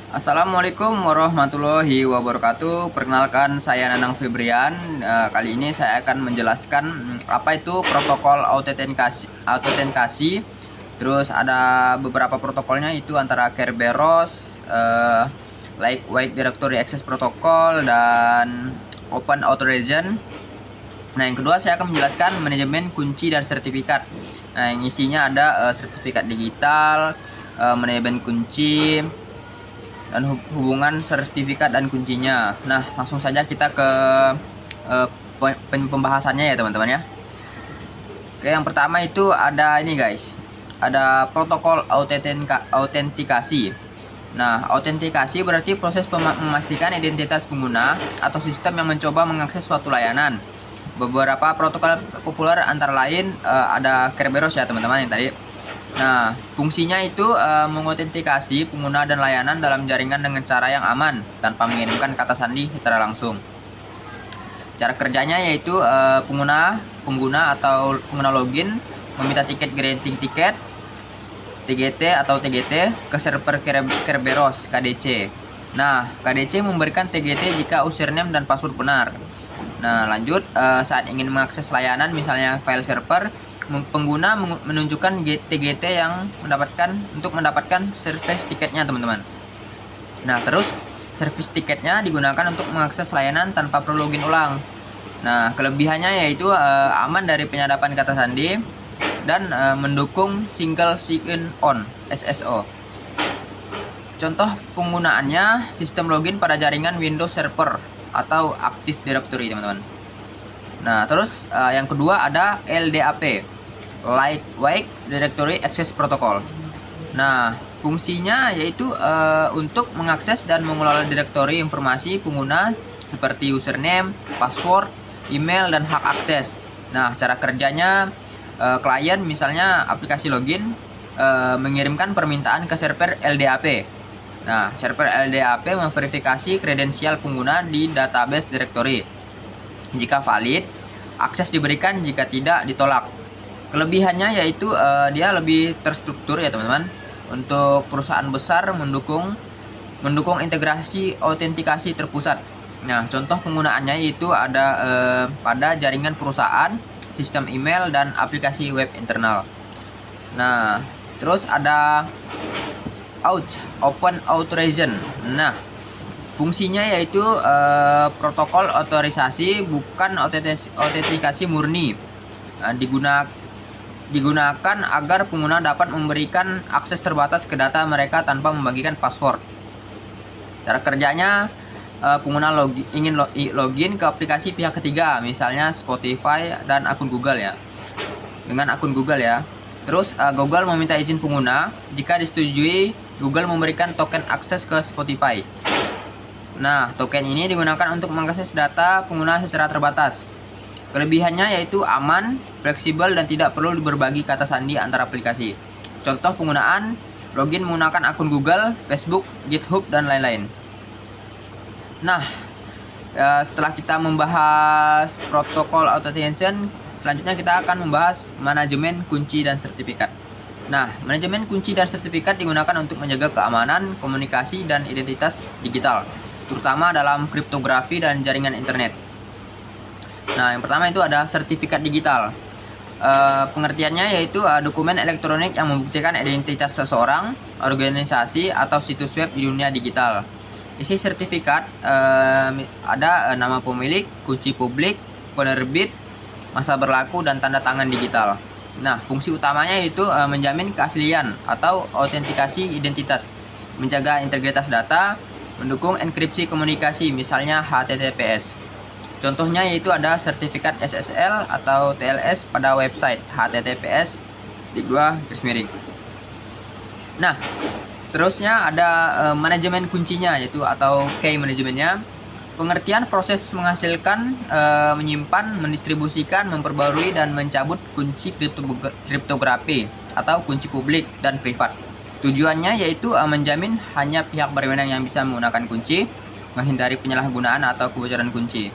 Assalamualaikum warahmatullahi wabarakatuh. Perkenalkan, saya Nanang Febrian. Kali ini saya akan menjelaskan apa itu protokol autentikasi. Terus ada beberapa protokolnya, itu antara Kerberos, like Wide Directory Access Protocol, dan Open Authorization. Nah, yang kedua saya akan menjelaskan manajemen kunci dan sertifikat. Nah, yang isinya ada sertifikat digital, manajemen kunci, dan hubungan sertifikat dan kuncinya. Nah, langsung saja kita ke uh, pembahasannya ya teman-teman ya. Oke, yang pertama itu ada ini guys, ada protokol autentikasi. Nah, autentikasi berarti proses memastikan identitas pengguna atau sistem yang mencoba mengakses suatu layanan. Beberapa protokol populer antara lain ada Kerberos ya teman-teman yang tadi. Nah, fungsinya itu mengotentikasi pengguna dan layanan dalam jaringan dengan cara yang aman tanpa mengirimkan kata sandi secara langsung. Cara kerjanya yaitu pengguna atau pengguna login meminta tiket granting tiket TGT atau TGT ke server Kerberos KDC. Nah, KDC memberikan TGT jika username dan password benar. Nah, lanjut saat ingin mengakses layanan misalnya file server, pengguna menunjukkan TGT yang mendapatkan service tiketnya teman-teman. Nah, terus service tiketnya digunakan untuk mengakses layanan tanpa perlu login ulang. Nah, kelebihannya yaitu aman dari penyadapan kata sandi dan mendukung single sign on SSO. Contoh penggunaannya sistem login pada jaringan Windows Server atau Active Directory teman-teman. Nah, terus yang kedua ada LDAP, Lightweight Directory Access Protocol. Nah, fungsinya yaitu untuk mengakses dan mengelola direktori informasi pengguna seperti username, password, email, dan hak akses. Nah, cara kerjanya klien misalnya aplikasi login mengirimkan permintaan ke server LDAP. Nah, server LDAP memverifikasi kredensial pengguna di database directory. Jika valid, akses diberikan, jika tidak ditolak. Kelebihannya yaitu dia lebih terstruktur ya teman-teman. Untuk perusahaan besar mendukung integrasi autentikasi terpusat. Nah, contoh penggunaannya yaitu ada pada jaringan perusahaan, sistem email, dan aplikasi web internal. Nah, terus ada Open Authorization. Nah, fungsinya yaitu protokol otorisasi, bukan autentikasi murni. Digunakan agar pengguna dapat memberikan akses terbatas ke data mereka tanpa membagikan password. Cara kerjanya, pengguna ingin login ke aplikasi pihak ketiga, misalnya Spotify dan akun Google ya. Dengan akun Google ya. Terus Google meminta izin pengguna. Jika disetujui, Google memberikan token akses ke Spotify. Nah, token ini digunakan untuk mengakses data pengguna secara terbatas. Kelebihannya yaitu aman, fleksibel, dan tidak perlu berbagi kata sandi antar aplikasi. Contoh penggunaan, login menggunakan akun Google, Facebook, GitHub, dan lain-lain. Nah, setelah kita membahas protokol authentication, selanjutnya kita akan membahas manajemen kunci dan sertifikat. Nah, manajemen kunci dan sertifikat digunakan untuk menjaga keamanan, komunikasi, dan identitas digital, terutama dalam kriptografi dan jaringan internet. Nah, yang pertama itu ada sertifikat digital. Pengertiannya yaitu dokumen elektronik yang membuktikan identitas seseorang, organisasi, atau situs web di dunia digital. Isi sertifikat ada nama pemilik, kunci publik, penerbit, masa berlaku, dan tanda tangan digital. Nah, fungsi utamanya yaitu menjamin keaslian atau autentikasi identitas, menjaga integritas data, mendukung enkripsi komunikasi, misalnya HTTPS. Contohnya yaitu ada sertifikat SSL atau TLS pada website HTTPS // Nah, seterusnya ada manajemen kuncinya yaitu atau key manajemennya. Pengertian proses menghasilkan, menyimpan, mendistribusikan, memperbarui, dan mencabut kunci kriptografi atau kunci publik dan privat. Tujuannya yaitu menjamin hanya pihak berwenang yang bisa menggunakan kunci, menghindari penyalahgunaan atau kebocoran kunci.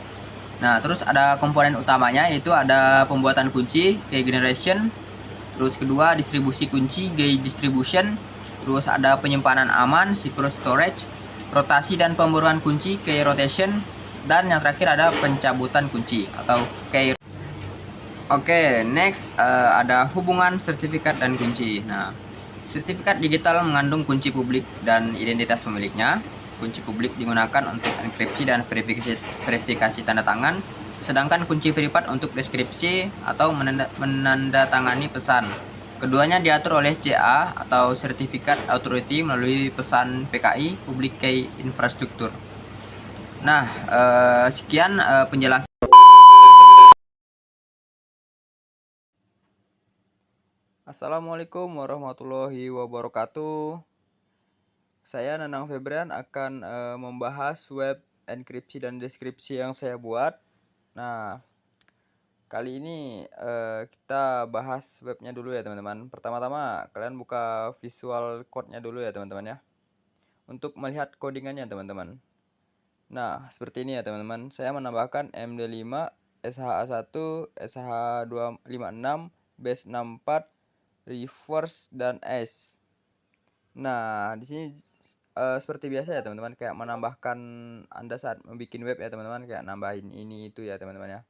Nah, terus ada komponen utamanya yaitu ada pembuatan kunci, key generation, terus kedua distribusi kunci, key distribution, terus ada penyimpanan aman, secure storage, rotasi dan pemburuan kunci, key rotation, dan yang terakhir ada pencabutan kunci atau key. Oke, next ada hubungan sertifikat dan kunci. Nah, sertifikat digital mengandung kunci publik dan identitas pemiliknya. Kunci publik digunakan untuk enkripsi dan verifikasi tanda tangan, sedangkan kunci privat untuk deskripsi atau menandatangani pesan. Keduanya diatur oleh CA atau Certificate Authority melalui pesan PKI Public Key Infrastructure. Nah, sekian penjelasan. Assalamualaikum warahmatullahi wabarakatuh. Saya Nanang Febrian akan membahas web enkripsi dan deskripsi yang saya buat. Nah, kali ini kita bahas webnya dulu ya teman-teman. Pertama-tama kalian buka Visual Code-nya dulu ya teman-teman ya, untuk melihat codingannya teman-teman. Nah, seperti ini ya teman-teman. Saya menambahkan MD5, SHA1, SH256, base 64, reverse, dan S. Nah, di sini seperti biasa ya teman-teman, kayak menambahkan Anda saat membuat web ya teman-teman, kayak nambahin ini itu ya teman-teman ya.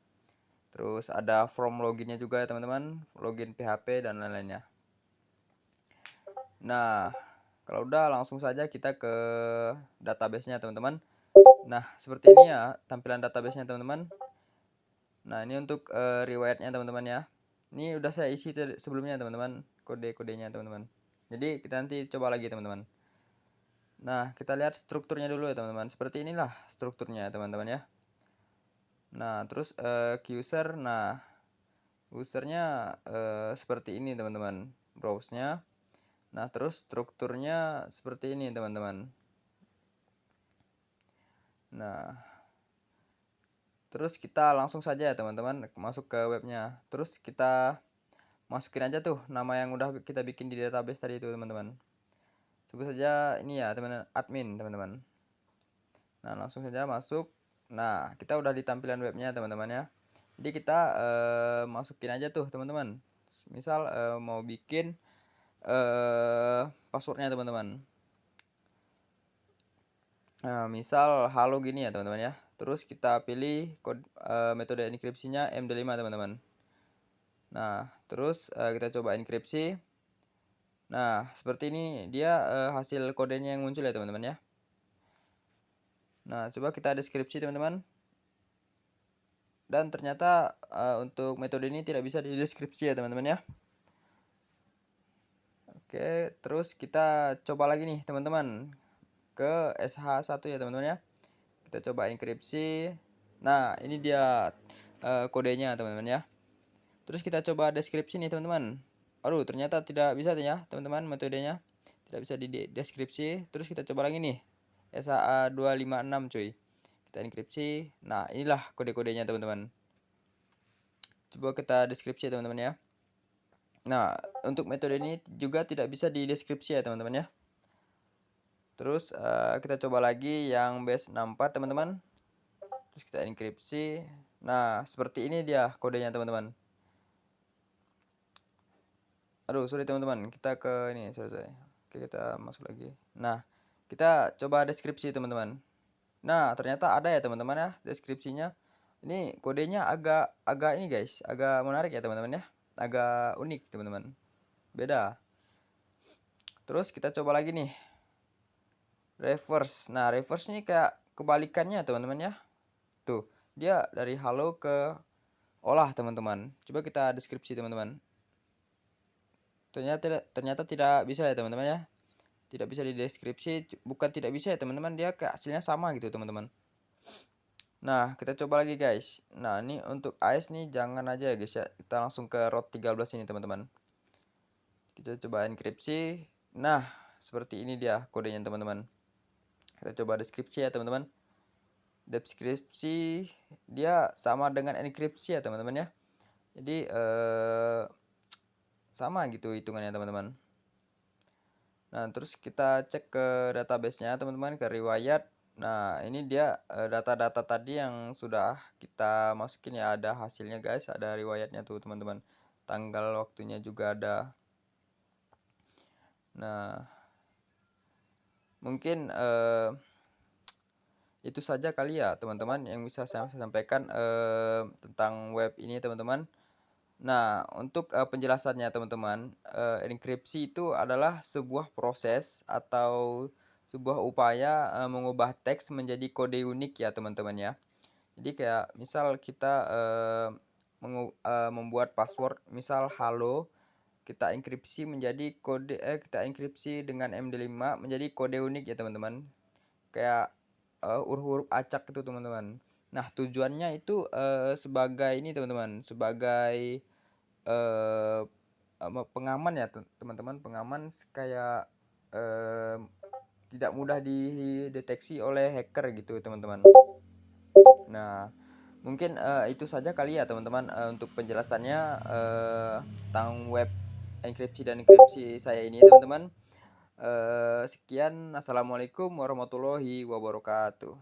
Terus ada from loginnya juga ya teman-teman, login PHP dan lain-lainnya. Nah, kalau udah langsung saja kita ke database-nya teman-teman. Nah, seperti ini ya tampilan database-nya teman-teman. Nah, ini untuk riwayatnya teman-teman ya. Ini udah saya isi sebelumnya teman-teman, kode-kodenya teman-teman. Jadi kita nanti coba lagi teman-teman. Nah, kita lihat strukturnya dulu ya teman-teman. Seperti inilah strukturnya teman-teman ya. Nah, terus user. Nah, usernya seperti ini teman-teman, browse-nya. Nah, terus strukturnya seperti ini teman-teman. Nah, terus kita langsung saja ya teman-teman masuk ke webnya. Terus kita masukin aja tuh nama yang udah kita bikin di database tadi itu teman-teman. Sebut saja ini ya teman-teman, admin teman-teman. Nah, langsung saja masuk. Nah, kita udah di tampilan webnya teman-teman ya. Jadi kita masukin aja tuh teman-teman. Misal mau bikin passwordnya teman-teman. Nah, misal halo gini ya teman-teman ya. Terus kita pilih metode enkripsinya MD5 teman-teman. Nah, terus kita coba enkripsi. Nah, seperti ini dia hasil kodenya yang muncul ya teman-teman ya. Nah, coba kita deskripsi teman-teman. Dan ternyata untuk metode ini tidak bisa dideskripsi ya teman-teman ya. Oke, terus kita coba lagi nih teman-teman ke SH1 ya teman-teman ya. Kita coba enkripsi. Nah, ini dia kodenya teman-teman ya. Terus kita coba deskripsi nih teman-teman. Aduh, ternyata tidak bisa ya teman-teman, metodenya tidak bisa dideskripsi. Terus kita coba lagi nih, SHA256 cuy. Kita enkripsi. Nah, inilah kode-kodenya teman-teman. Coba kita deskripsi teman-teman ya. Nah, untuk metode ini juga tidak bisa dideskripsi ya teman-teman ya. Terus kita coba lagi yang base 64 teman-teman. Terus kita enkripsi. Nah, seperti ini dia kodenya teman-teman. Aduh, sorry teman-teman, kita ke ini selesai. Oke, kita masuk lagi. Nah, kita coba deskripsi teman-teman. Nah, ternyata ada ya teman-teman ya deskripsinya. Ini kodenya agak ini guys, agak menarik ya teman-teman ya. Agak unik teman-teman. Beda. Terus kita coba lagi nih. Reverse. Nah, reverse ini kayak kebalikannya teman-teman ya. Tuh, dia dari halo ke olah teman-teman. Coba kita deskripsi teman-teman. Ternyata tidak bisa ya teman-teman ya. Tidak bisa dideskripsi, bukan tidak bisa ya teman-teman, dia kayak hasilnya sama gitu teman-teman. Nah, kita coba lagi guys. Nah, ini untuk AES nih jangan aja ya guys ya. Kita langsung ke root 13 ini teman-teman. Kita coba enkripsi. Nah, seperti ini dia kodenya teman-teman. Kita coba deskripsi ya teman-teman. Deskripsi dia sama dengan enkripsi ya teman-teman ya. Jadi sama gitu hitungannya teman-teman. Nah, terus kita cek ke database-nya teman-teman, ke riwayat. Nah, ini dia data-data tadi yang sudah kita masukin ya, ada hasilnya guys, ada riwayatnya tuh teman-teman. Tanggal waktunya juga ada. Nah, mungkin Itu saja kali ya teman-teman yang bisa saya sampaikan tentang web ini teman-teman. Nah, untuk penjelasannya teman-teman, enkripsi itu adalah sebuah proses atau sebuah upaya mengubah teks menjadi kode unik ya teman-teman ya. Jadi kayak misal kita membuat password misal halo, kita enkripsi menjadi kode kita enkripsi dengan MD5 menjadi kode unik ya teman-teman. Kayak huruf-huruf acak itu teman-teman. Nah, tujuannya itu sebagai ini teman-teman, sebagai eh pengaman ya teman-teman, pengaman kayak eh, tidak mudah dideteksi oleh hacker gitu teman-teman. Nah, mungkin itu saja kali ya teman-teman untuk penjelasannya tentang web enkripsi dan enkripsi saya ini teman-teman. Sekian, assalamualaikum warahmatullahi wabarakatuh.